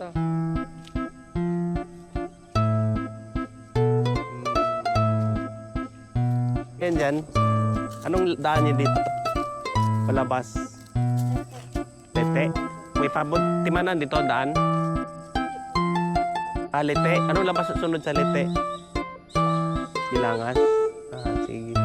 ito. Yan dyan. Anong daan niya dito? Palabas. Lete. May pabutimanan dito daan. Ah, Lete. Anong labas sunod sa Lete? Bilangan. Ah, sige.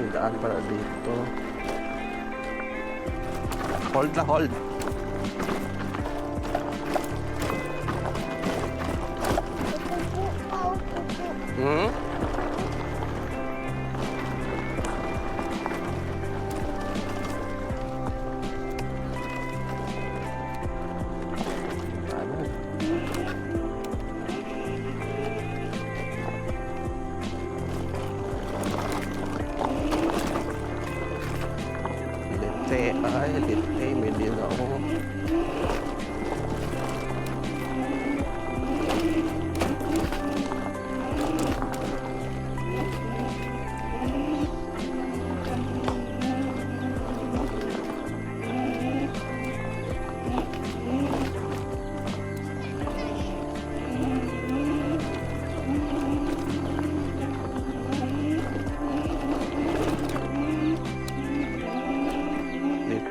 Daan para dito. Hold na, hold. Hmm? Ay, lite, may din ako.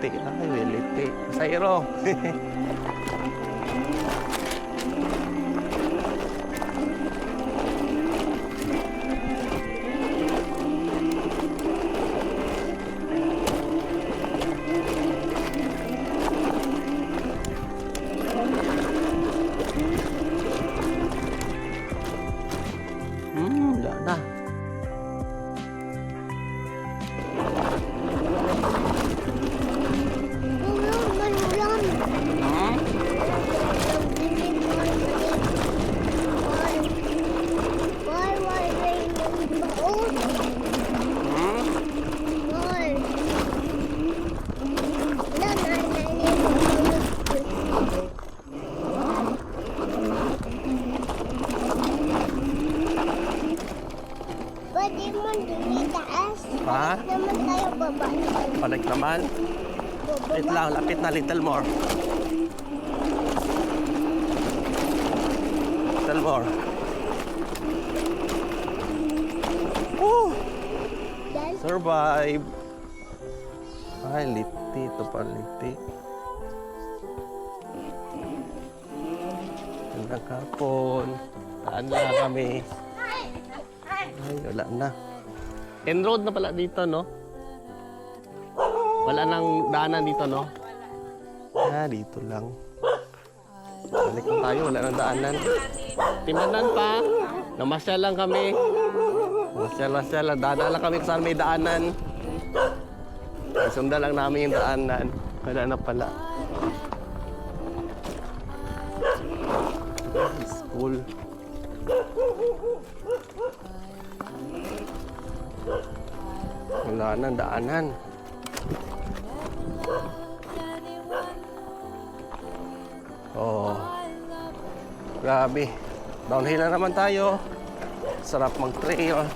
Ay, welite. Sayro. Wala na. Pwede mo din itaas. Ha? Naman tayo baba. Balik naman. Wait lang, lapit na little more. Little more. Woo! Yan. Survive. Ay, liti. Ito pa liti. Gandang kapon. Taan na kami. Ay, wala na. Enroad na pala dito, no? Wala nang daanan dito, no? Ah, dito lang. Balik na tayo, wala nang daanan. Tinanan pa. Namasyal lang kami. Masyal lang. Dadaan lang kami kung saan may daanan. Sundan lang namin yung daanan. Wala na pala. School. Wala nang daanan. Oh. Grabe. Downhill na naman tayo. Sarap mag-trail.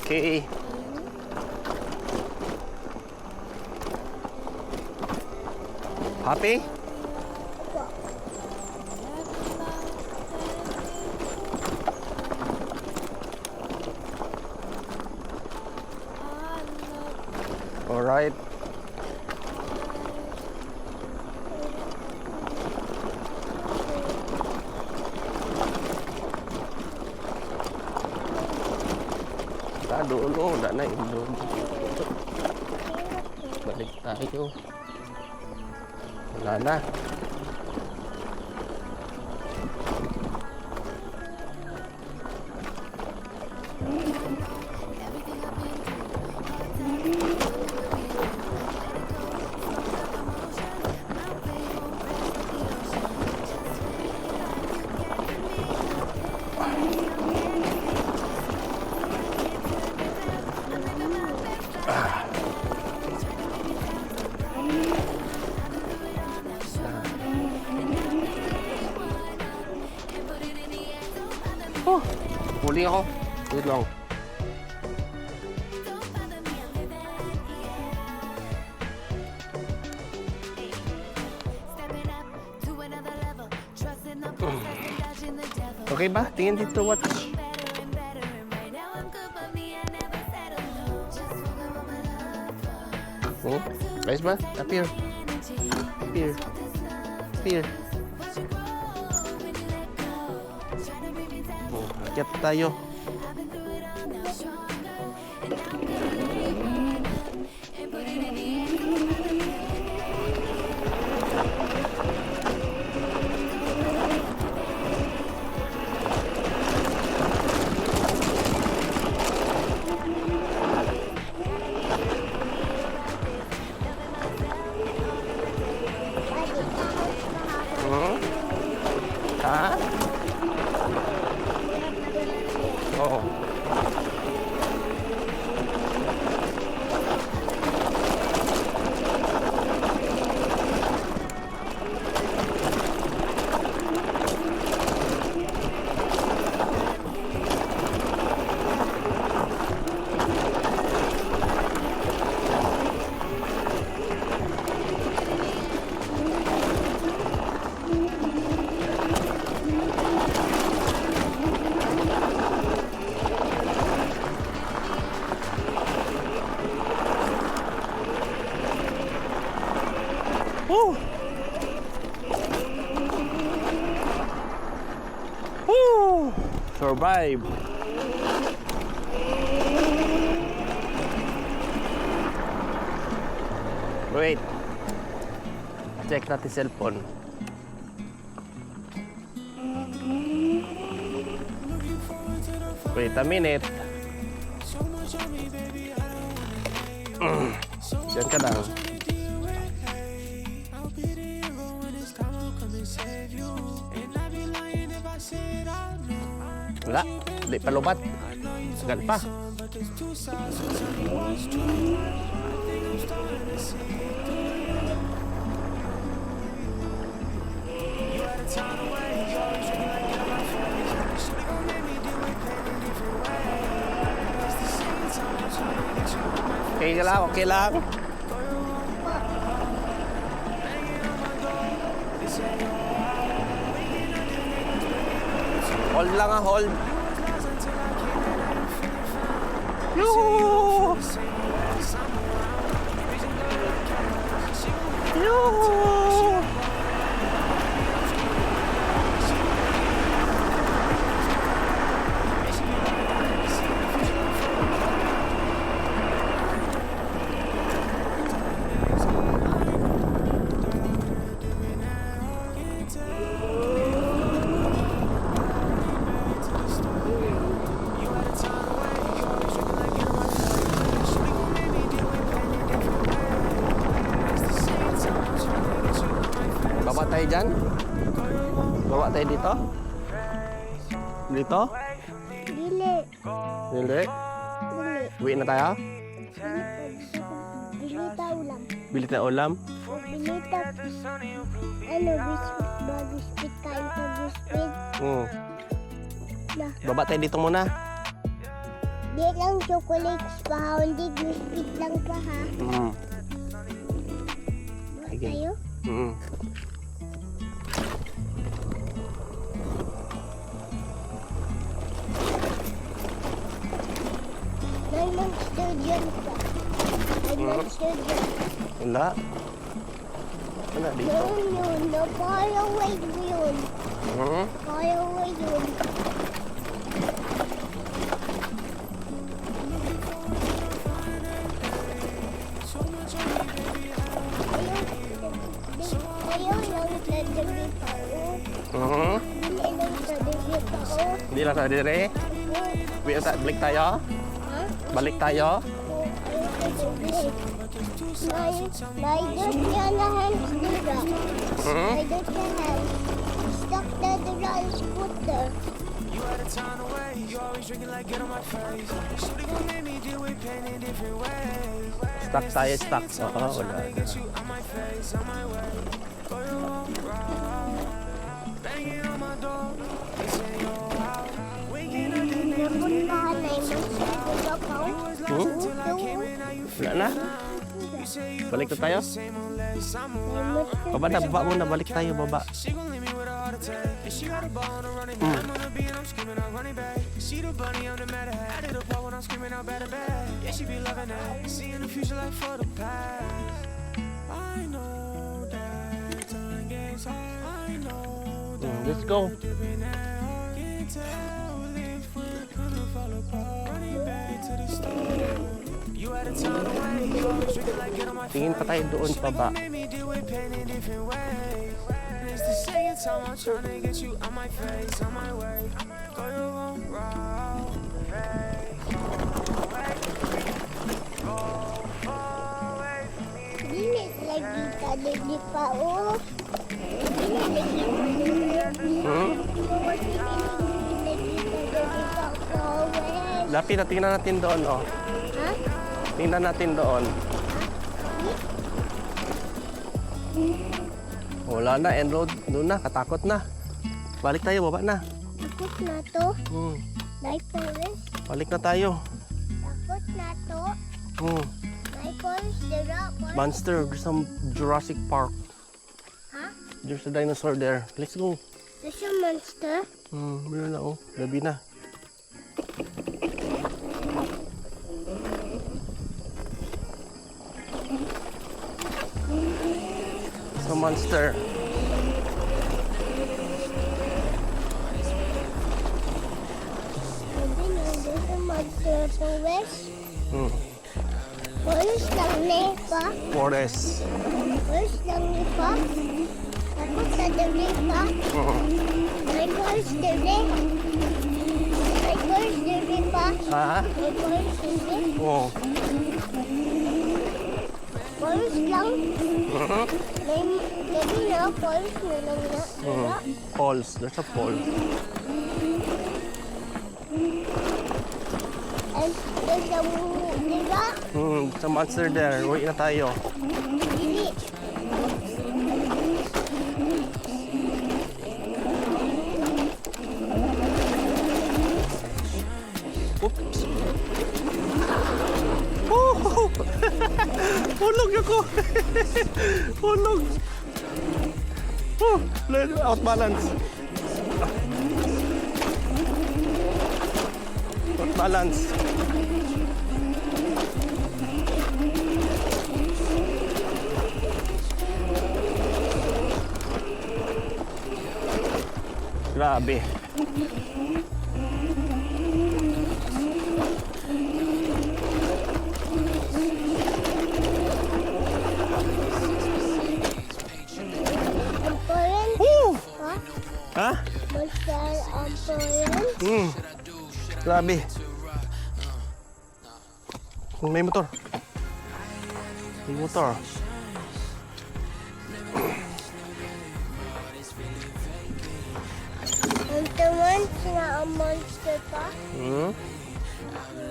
Okay. Happy? All right. doon. Oh, wala na ilog. Balik tayo. Wala na. Oh, huli ako. Wait lang. Okay ba? Tingin dito, watch. Oh, guys ba? Up here. Up here. Up here. Oh, akyat tayo. Ha? Oo. Woo! Woo! Survive! Wait. Check natin cellphone. Wait a minute. Diyan ka lang. Wala, di pa lubat. Sagal pa. Okay lang, okay lang. Hold lang ah, hold. Yoo! Yoo! Bawa tayo dyan? Bawa tayo dito? Dito? Dili. Hindi? Dili. Uwi na tayo? Bili tayo ulam. Bili tayo ulam? Bili tayo. Biscuit kain ka biscuit. Na. Baba tayo dito muna. Di lang chocolates pa, hindi biscuit lang pa ha. Bawa Sige. tayo? May monster dyan pa. May monster dyan. Wala. Wala dito. Yun. No, far away yun. Far away yun. Di lang sa dire. Balik tayo. Ha? Balik tayo. My dad can hands dira. Hmm? My dad can hands. Stuck the dira scooter. You out of town away, you always drinking like get on my face. Should've gon' make me deal with pain in different ways. Stuck tayo, stuck. Oo, wala. Get you on my face, on my way. Go your own route. Banging on my door, they say you're out. Waking up the next day, Napuntahan na yung mga ko. Hmm? till I came in, now you Wala na. You say you Balik na tayo. same old less, I'm aware. Baba na, baba muna. Balik tayo, baba. She gon' leave me with a heart attack. And she got a ball on the running back. I'm on the beat and I'm screaming out running back. She the bunny, I'm the mad hat. I did a part when I'm screaming out better back. Yeah, she be loving that. Seeing the future like for the past. I know that time gets hard. I know that Let's go. dipping that hard. Can't tell if we're gonna fall apart. Running back to the start. You out of town away. You always drinking like get on my Tingin pa tayo doon pa ba? made me deal with pain in different ways. And it's the second time I'm trying to get you on my face, on my way. Go your own route. Dili lagi tadi di pao. Dili lagi tadi. Hmm? Lagi tadi di pao. Lapi na, tingnan natin doon, oh. Ha? Tingnan natin doon. Wala na, enrolled. Doon na, katakot na. Balik tayo, baba na. Takot na to. Hmm. May forest. Balik na tayo. Takot na to. Hmm. May forest dira. Monster, there's some Jurassic Park. Ha? There's a dinosaur there. Let's go. There's a monster. Meron na, oh. Gabi na. It's a monster. Sabi na, there's a monster forest. Hmm. Forest lang ni pa. Forest. Forest lang ni pa. Takot na diri pa. May forest diri. May forest diri pa. Ha? May forest diri. Oh. Forest lang. May diri na forest na lang na. Dira. Falls. There's a falls. And there's a dira. It's a monster there. Uwi na tayo. Dili. Oops. Oh! Hulog ako! Hulog! Oh! Out balance. Out balance. Grabe. Amporan. Woo! Ha? Ha? Monster amporan. Grabe. May motor. May motor. Ang tuman sila ang monster pa.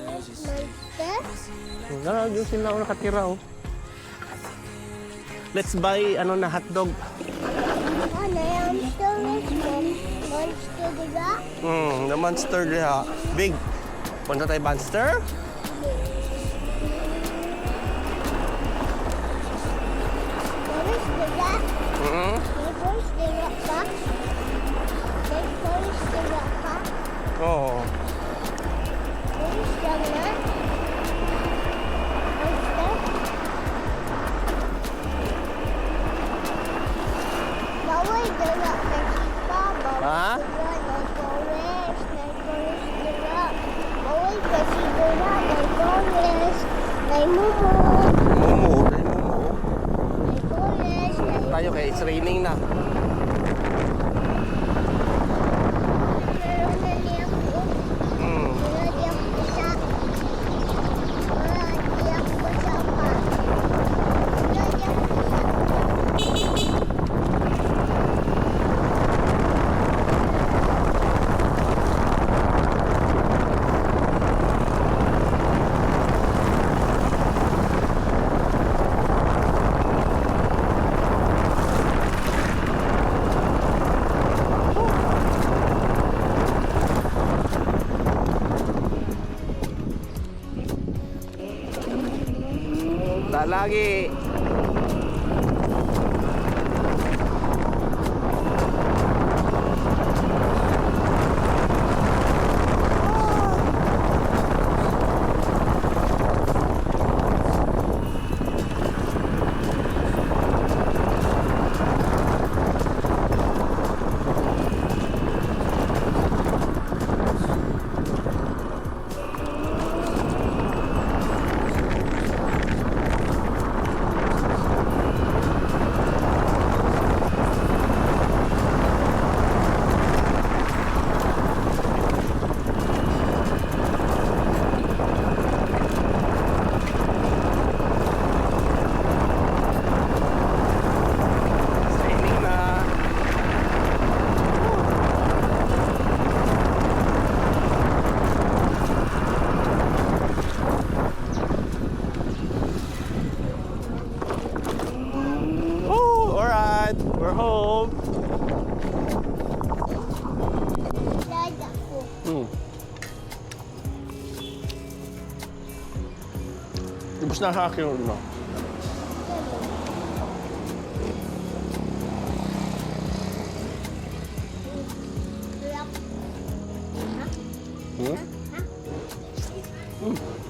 Monster. Wala, yung sila ang nakatira, oh. Let's buy, hotdog. Ano yung storage mo? Monster diba? The monster diha. Big. Punta tayo monster? Forest diba? May forest diba pa? May forest diba pa? Oo. Forest lang na? Monster? Bawal diba kasi pa? Ha? Bawal diba? May forest diba? Bawal kasi diba? May forest. May mumu. Momo. May forest. May Tayo kay it's raining na. meron na niya Bata lagi. Sailing na. Oh, alright. We're home. Dada ko. Ibus na sa akin, no? Tulak. Ha? Hmm? Ha? Hmm.